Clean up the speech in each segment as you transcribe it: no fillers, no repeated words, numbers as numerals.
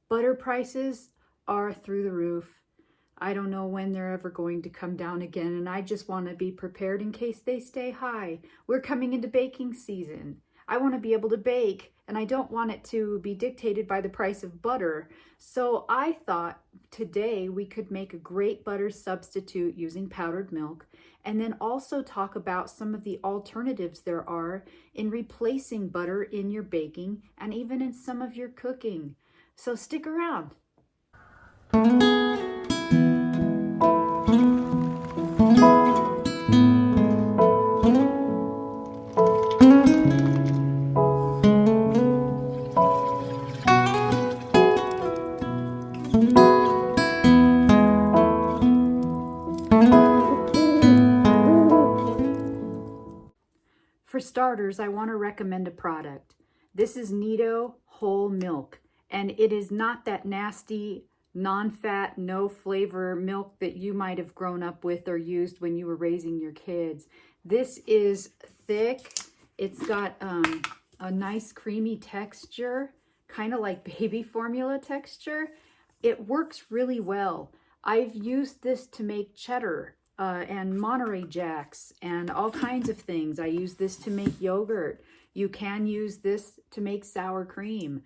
Butter prices are through the roof. I don't know when they're ever going to come down again, and I just want to be prepared in case they stay high. We're coming into baking season. I want to be able to bake, and I don't want it to be dictated by the price of butter. So I thought today we could make a great butter substitute using powdered milk, and then also talk about some of the alternatives there are in replacing butter in your baking and even in some of your cooking. So stick around. For starters, I want to recommend a product. This is Nido whole milk, and it is not that nasty, non-fat, no flavor milk that you might have grown up with or used when you were raising your kids. This is thick. It's got a nice creamy texture, kind of like baby formula texture. It works really well. I've used this to make cheddar and Monterey Jacks and all kinds of things. I use this to make yogurt. You can use this to make sour cream.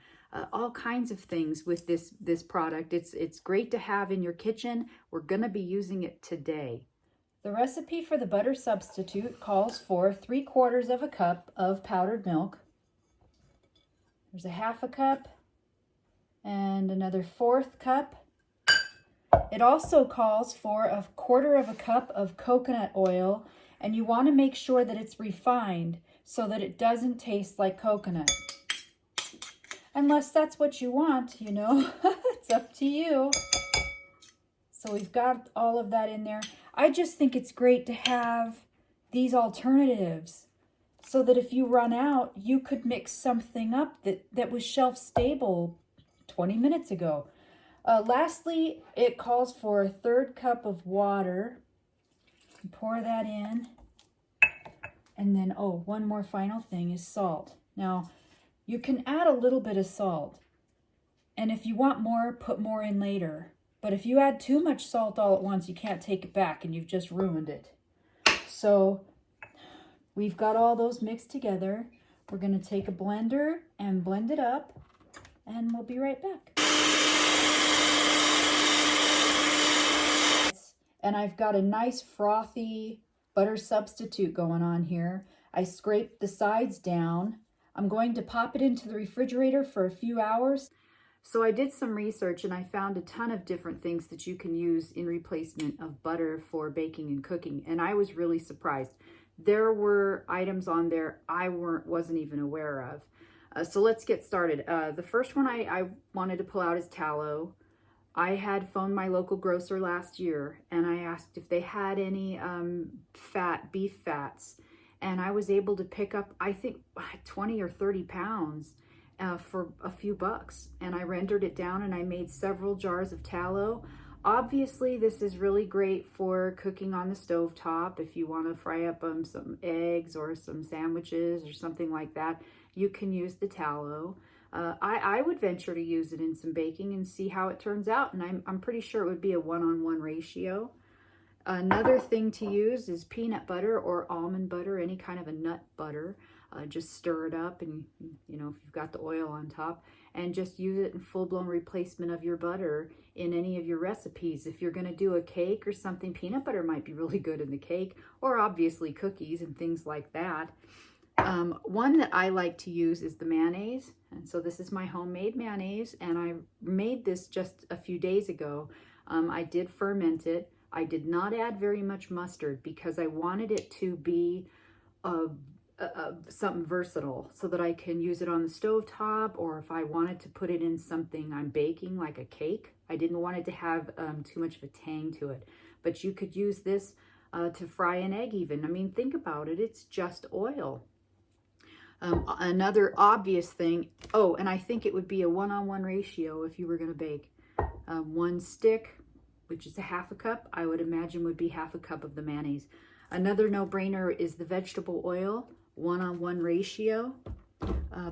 All kinds of things with this product. It's great to have in your kitchen. We're going to be using it today. The recipe for the butter substitute calls for 3/4 of a cup of powdered milk. There's a 1/2 cup and another 1/4 cup. It also calls for 1/4 of a cup of coconut oil, and you want to make sure that it's refined so that it doesn't taste like coconut. Unless that's what you want, you know, it's up to you. So we've got all of that in there. I just think it's great to have these alternatives so that if you run out, you could mix something up that was shelf stable 20 minutes ago. Lastly, it calls for 1/3 cup of water. Pour that in. And then, oh, one more final thing is salt. Now, you can add a little bit of salt. And if you want more, put more in later. But if you add too much salt all at once, you can't take it back and you've just ruined it. So we've got all those mixed together. We're going to take a blender and blend it up, and we'll be right back. And I've got a nice frothy butter substitute going on here. I scraped the sides down. I'm going to pop it into the refrigerator for a few hours. So I did some research and I found a ton of different things that you can use in replacement of butter for baking and cooking. And I was really surprised. There were items on there I wasn't even aware of. So let's get started. The first one I wanted to pull out is tallow. I had phoned my local grocer last year and I asked if they had any beef fats. And I was able to pick up, I think, 20 or 30 pounds for a few bucks. And I rendered it down and I made several jars of tallow. Obviously, this is really great for cooking on the stovetop. If you want to fry up some eggs or some sandwiches or something like that, you can use the tallow. I would venture to use it in some baking and see how it turns out. And I'm pretty sure it would be a 1-on-1 ratio. Another thing to use is peanut butter or almond butter, any kind of a nut butter. Just stir it up and, you know, if you've got the oil on top, and just use it in full-blown replacement of your butter in any of your recipes. If you're going to do a cake or something, peanut butter might be really good in the cake, or obviously cookies and things like that. One that I like to use is the mayonnaise. And so this is my homemade mayonnaise, and I made this just a few days ago. I did ferment it. I did not add very much mustard because I wanted it to be something versatile so that I can use it on the stovetop, or if I wanted to put it in something I'm baking like a cake. I didn't want it to have too much of a tang to it. But you could use this to fry an egg even. I mean, think about it. It's just oil. Another obvious thing, oh, and I think it would be a 1-on-1 ratio if you were going to bake. One stick, which is a 1/2 cup, I would imagine would be 1/2 cup of the mayonnaise. Another no-brainer is the vegetable oil, 1-on-1 ratio.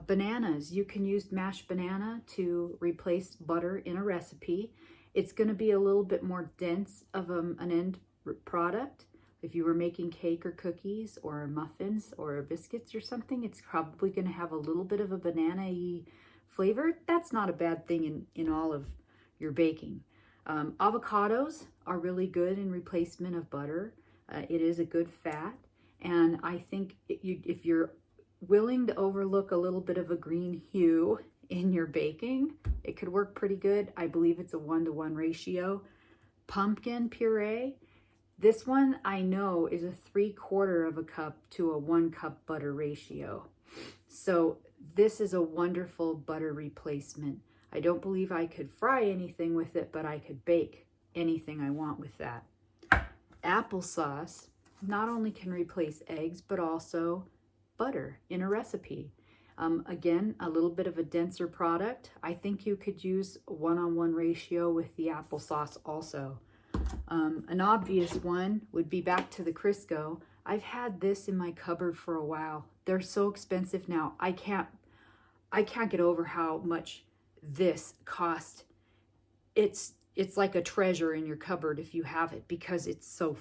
Bananas, you can use mashed banana to replace butter in a recipe. It's going to be a little bit more dense of an end product. If you were making cake or cookies or muffins or biscuits or something, it's probably going to have a little bit of a banana-y flavor. That's not a bad thing in all of your baking. Avocados are really good in replacement of butter. It is a good fat. And I think if you're willing to overlook a little bit of a green hue in your baking, it could work pretty good. I believe it's a 1-to-1 ratio. Pumpkin puree, this one I know is a 3/4 of a cup to a 1 cup butter ratio. So this is a wonderful butter replacement. I don't believe I could fry anything with it, but I could bake anything I want with that. Applesauce not only can replace eggs, but also butter in a recipe. Again, a little bit of a denser product. I think you could use a 1-on-1 ratio with the applesauce also. An obvious one would be back to the Crisco. I've had this in my cupboard for a while. They're so expensive now. I can't get over how much this cost. It's like a treasure in your cupboard if you have it, because it's so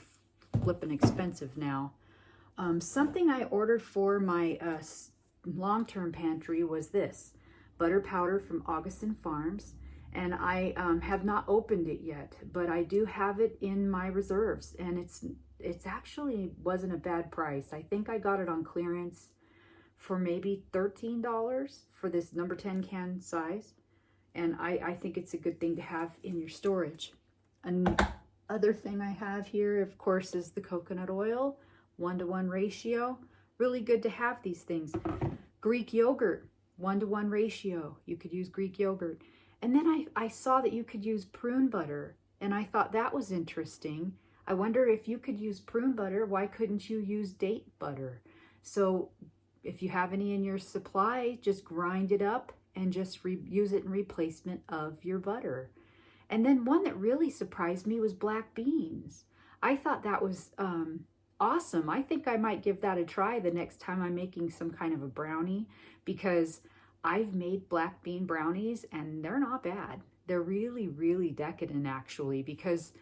flippin' expensive now. Something I ordered for my long-term pantry was this butter powder from Augustin Farms, and I have not opened it yet, but I do have it in my reserves, and it's actually wasn't a bad price. I think I got it on clearance for maybe $13 for this number 10 can size, and I think it's a good thing to have in your storage. Another thing I have here, of course, is the coconut oil, 1-to-1 ratio. Really good to have these things. Greek yogurt, 1-to-1 ratio. You could use Greek yogurt. And then I saw that you could use prune butter, and I thought that was interesting. I wonder if you could use prune butter, why couldn't you use date butter? So if you have any in your supply, just grind it up and just use it in replacement of your butter. And then one that really surprised me was black beans. I thought that was awesome. I think I might give that a try the next time I'm making some kind of a brownie, because I've made black bean brownies and they're not bad. They're really, really decadent actually, because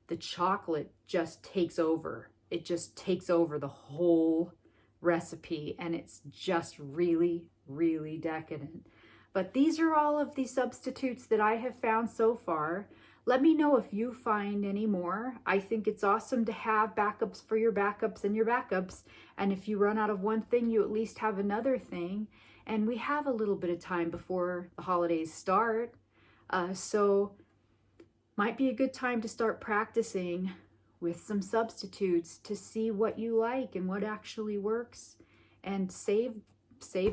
the chocolate just takes over. It just takes over the whole recipe, and it's just really, really decadent. But these are all of the substitutes that I have found so far. Let me know if you find any more. I think it's awesome to have backups for your backups and your backups. And if you run out of one thing, you at least have another thing. And we have a little bit of time before the holidays start. So might be a good time to start practicing with some substitutes to see what you like and what actually works, and save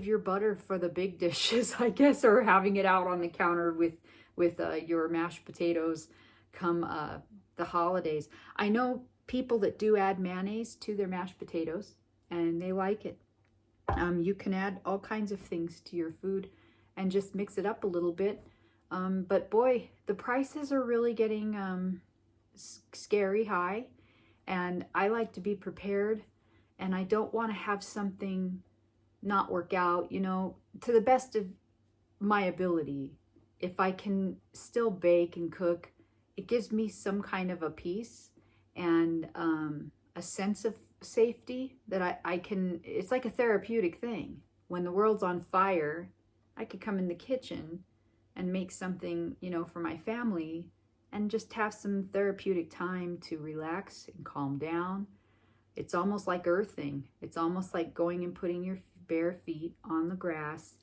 your butter for the big dishes, I guess, or having it out on the counter with your mashed potatoes come the holidays. I know people that do add mayonnaise to their mashed potatoes, and they like it. You can add all kinds of things to your food and just mix it up a little bit. But boy, the prices are really getting scary high, and I like to be prepared, and I don't want to have something not work out, to the best of my ability. If I can still bake and cook, it gives me some kind of a peace and a sense of safety that I can, it's like a therapeutic thing. When the world's on fire, I could come in the kitchen and make something, for my family, and just have some therapeutic time to relax and calm down. It's almost like earthing. It's almost like going and putting your bare feet on the grass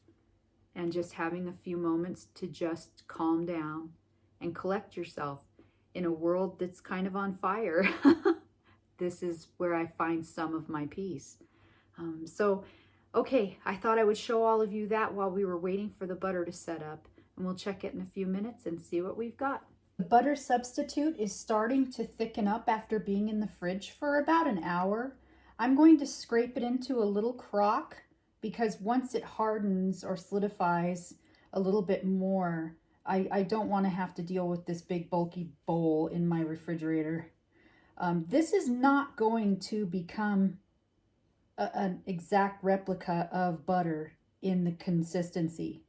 and just having a few moments to just calm down and collect yourself in a world that's kind of on fire. This is where I find some of my peace. Okay, I thought I would show all of you that while we were waiting for the butter to set up, and we'll check it in a few minutes and see what we've got. The butter substitute is starting to thicken up after being in the fridge for about an hour. I'm going to scrape it into a little crock, because once it hardens or solidifies a little bit more, I don't want to have to deal with this big bulky bowl in my refrigerator. This is not going to become an exact replica of butter. in the consistency.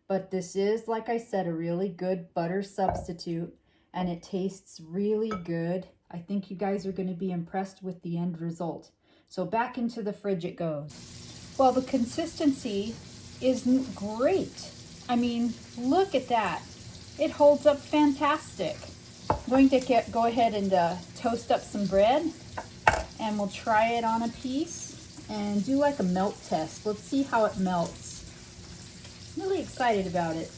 But this is, like I said, a really good butter substitute, and it tastes really good. I think you guys are going to be impressed with the end result. So back into the fridge it goes. Well, the consistency is great. I mean, look at that. It holds up fantastic. I'm going to go ahead and toast up some bread, and we'll try it on a piece and do like a melt test. Let's see how it melts. Really excited about it.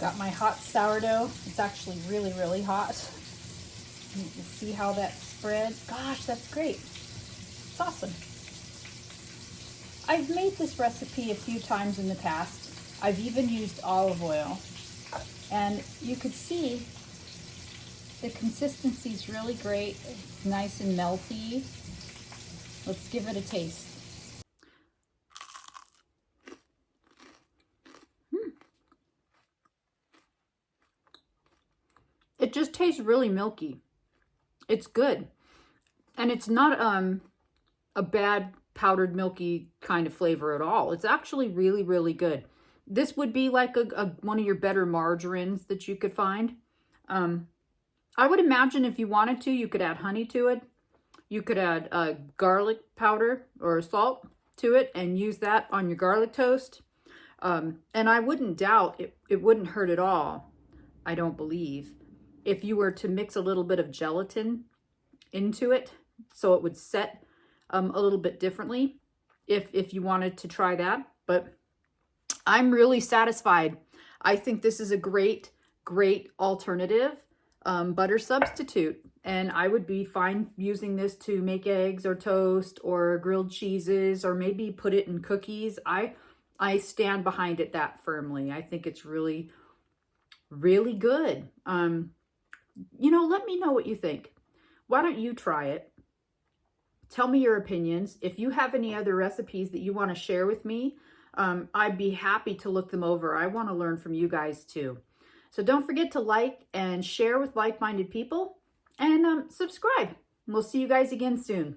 Got my hot sourdough. It's actually really, really hot. You can see how that spreads. Gosh, that's great. It's awesome. I've made this recipe a few times in the past. I've even used olive oil. And you could see the consistency is really great. It's nice and melty. Let's give it a taste. It just tastes really milky. It's good. And it's not a bad powdered milky kind of flavor at all. It's actually really, really good. This would be like one of your better margarines that you could find. I would imagine if you wanted to, you could add honey to it. You could add garlic powder or salt to it and use that on your garlic toast. And I wouldn't doubt it wouldn't hurt at all, I don't believe, if you were to mix a little bit of gelatin into it so it would set a little bit differently if you wanted to try that. But I'm really satisfied. I think this is a great, great alternative butter substitute. And I would be fine using this to make eggs or toast or grilled cheeses, or maybe put it in cookies. I stand behind it that firmly. I think it's really, really good. You know, let me know what you think. Why don't you try it? Tell me your opinions. If you have any other recipes that you want to share with me, I'd be happy to look them over. I want to learn from you guys too. So don't forget to like and share with like-minded people, and subscribe. We'll see you guys again soon.